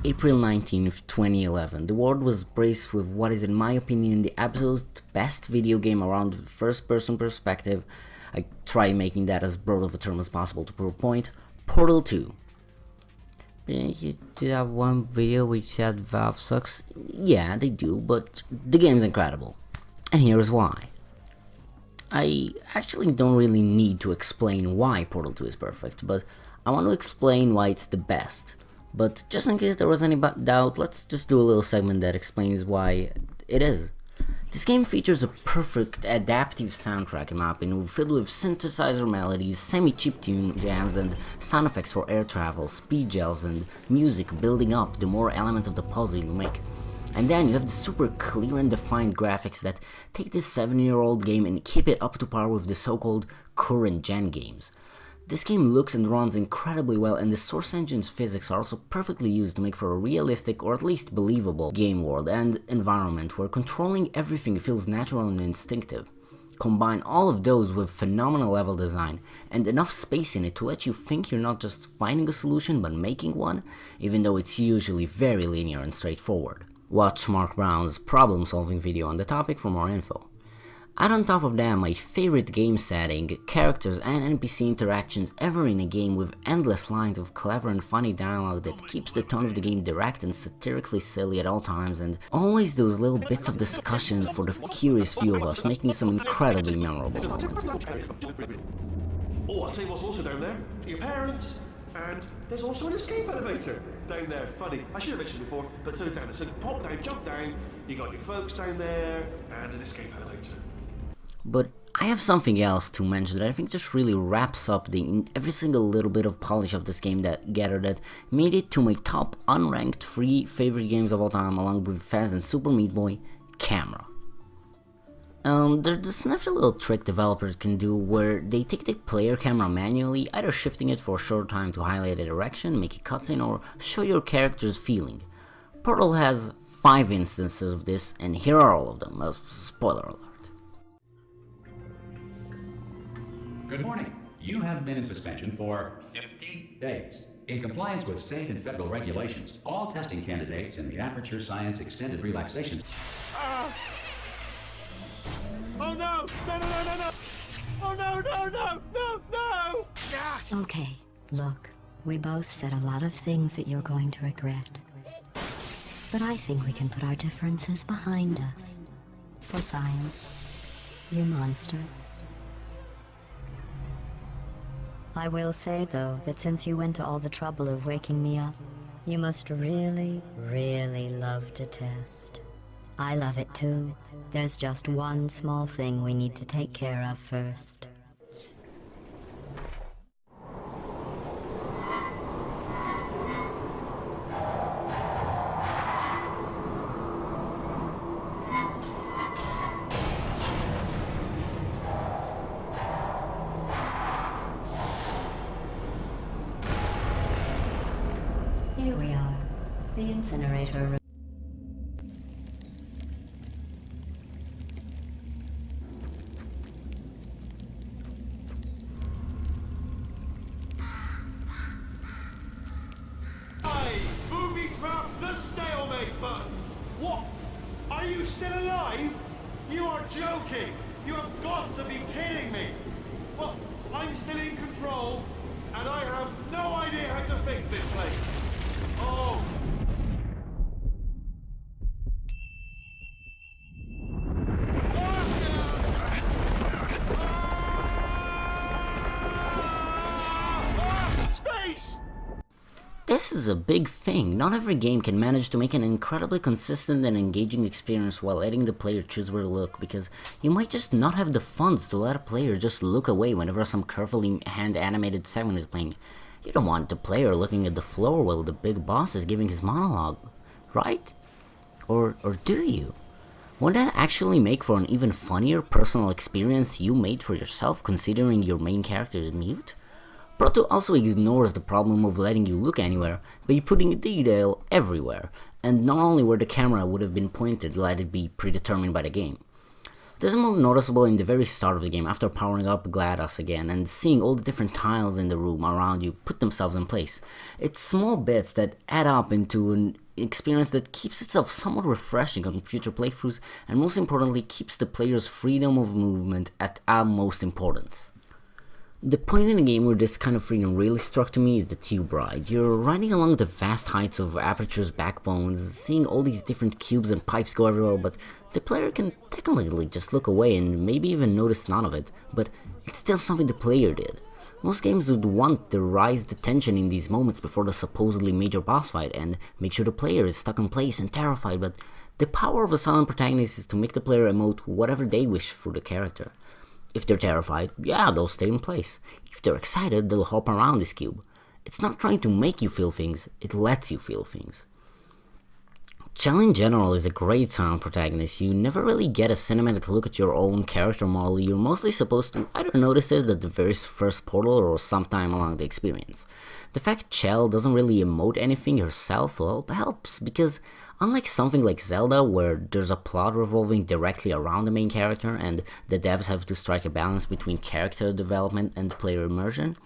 April 19th, 2011, the world was braced with what is in my opinion the absolute best video game around the first-person perspective. I try making that as broad of a term as possible to prove a point. Portal 2. Didn't you do that one video which said Valve sucks? Yeah, they do, but the game's incredible. And here's why. I actually don't really need to explain why Portal 2 is perfect, but I want to explain why it's the best. But just in case there was any doubt, let's just do a little segment that explains why it is. This game features a perfect adaptive soundtrack in my opinion, filled with synthesizer melodies, semi-chiptune jams and sound effects for air travel, speed gels and music building up the more elements of the puzzle you make. And then you have the super clear and defined graphics that take this 7-year-old game and keep it up to par with the so-called current gen games. This game looks and runs incredibly well, and the Source Engine's physics are also perfectly used to make for a realistic or at least believable game world and environment where controlling everything feels natural and instinctive. Combine all of those with phenomenal level design and enough space in it to let you think you're not just finding a solution but making one, even though it's usually very linear and straightforward. Watch Mark Brown's problem solving video on the topic for more info. Add on top of that my favorite game setting, characters and NPC interactions ever in a game with endless lines of clever and funny dialogue that keeps the tone of the game direct and satirically silly at all times, and always those little bits of discussion for the curious few of us, making some incredibly memorable moments. Oh, I'll tell you what's also down there. Your parents, and there's also an escape elevator down there. Funny, I should have mentioned before, but so down there. So pop down, jump down, you got your folks down there, and an escape elevator. But I have something else to mention that I think just really wraps up every single little bit of polish of this game that made it to my top unranked 3 favorite games of all time, along with Fez and Super Meat Boy: camera. There's this nifty little trick developers can do where they take the player camera manually, either shifting it for a short time to highlight a direction, make a cutscene, or show your character's feeling. Portal has 5 instances of this, and here are all of them. Spoiler alert. Good morning. You have been in suspension for 50 days. In compliance with state and federal regulations, all testing candidates in the Aperture Science Extended Relaxation. Oh no! No, no, no, no, no! Oh no, no, no, no, no! Okay, look, we both said a lot of things that you're going to regret. But I think we can put our differences behind us. For science, you monster. I will say, though, that since you went to all the trouble of waking me up, you must really, really love to test. I love it too. There's just one small thing we need to take care of first. Here we are, the incinerator room. I booby-trapped the stalemate button! What? Are you still alive? You are joking! You have got to be kidding me! Well, I'm still in control, and I have no idea how to fix this place. Oh! Space! This is a big thing. Not every game can manage to make an incredibly consistent and engaging experience while letting the player choose where to look, because you might just not have the funds to let a player just look away whenever some carefully hand-animated segment is playing. You don't want the player looking at the floor while the big boss is giving his monologue, right? Or do you? Wouldn't that actually make for an even funnier personal experience you made for yourself, considering your main character is mute? Proto also ignores the problem of letting you look anywhere by putting detail everywhere, and not only where the camera would have been pointed, let it be predetermined by the game. This is more noticeable in the very start of the game, after powering up GLaDOS again and seeing all the different tiles in the room around you put themselves in place. It's small bits that add up into an experience that keeps itself somewhat refreshing on future playthroughs, and most importantly keeps the player's freedom of movement at utmost importance. The point in a game where this kind of freedom really struck to me is the tube ride. You're riding along the vast heights of Aperture's backbones, seeing all these different cubes and pipes go everywhere, but the player can technically just look away and maybe even notice none of it, but it's still something the player did. Most games would want to rise the tension in these moments before the supposedly major boss fight and make sure the player is stuck in place and terrified, but the power of a silent protagonist is to make the player emote whatever they wish for the character. If they're terrified, yeah, they'll stay in place. If they're excited, they'll hop around this cube. It's not trying to make you feel things, it lets you feel things. Chell in general is a great silent protagonist. You never really get a cinematic look at your own character model. You're mostly supposed to either notice it at the very first portal or sometime along the experience. The fact Chell doesn't really emote anything herself, well, helps, because unlike something like Zelda, where there's a plot revolving directly around the main character and the devs have to strike a balance between character development and player immersion,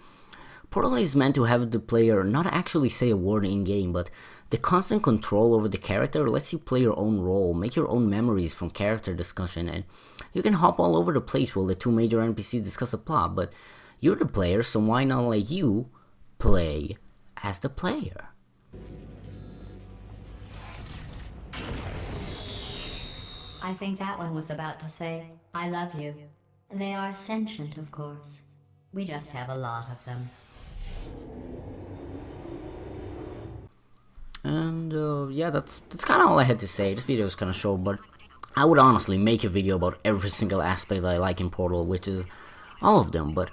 Portal is meant to have the player not actually say a word in-game, but the constant control over the character lets you play your own role, make your own memories from character discussion, and you can hop all over the place while the two major NPCs discuss a plot, but you're the player, so why not let you play as the player? I think that one was about to say, I love you. They are sentient, of course. We just have a lot of them. And yeah, that's kind of all I had to say. This video is kind of short, but I would honestly make a video about every single aspect that I like in Portal, which is all of them, but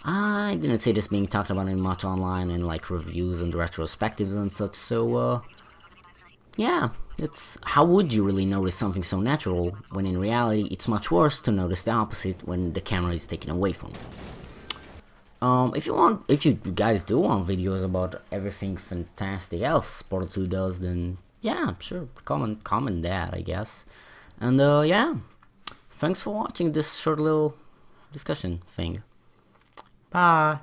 I didn't see this being talked about in much online in like reviews and retrospectives and such, so yeah, it's how would you really notice something so natural when in reality it's much worse to notice the opposite when the camera is taken away from you. If you guys do want videos about everything fantastic else Portal 2 does, then yeah, sure, comment that, I guess. And yeah, thanks for watching this short little discussion thing. Bye.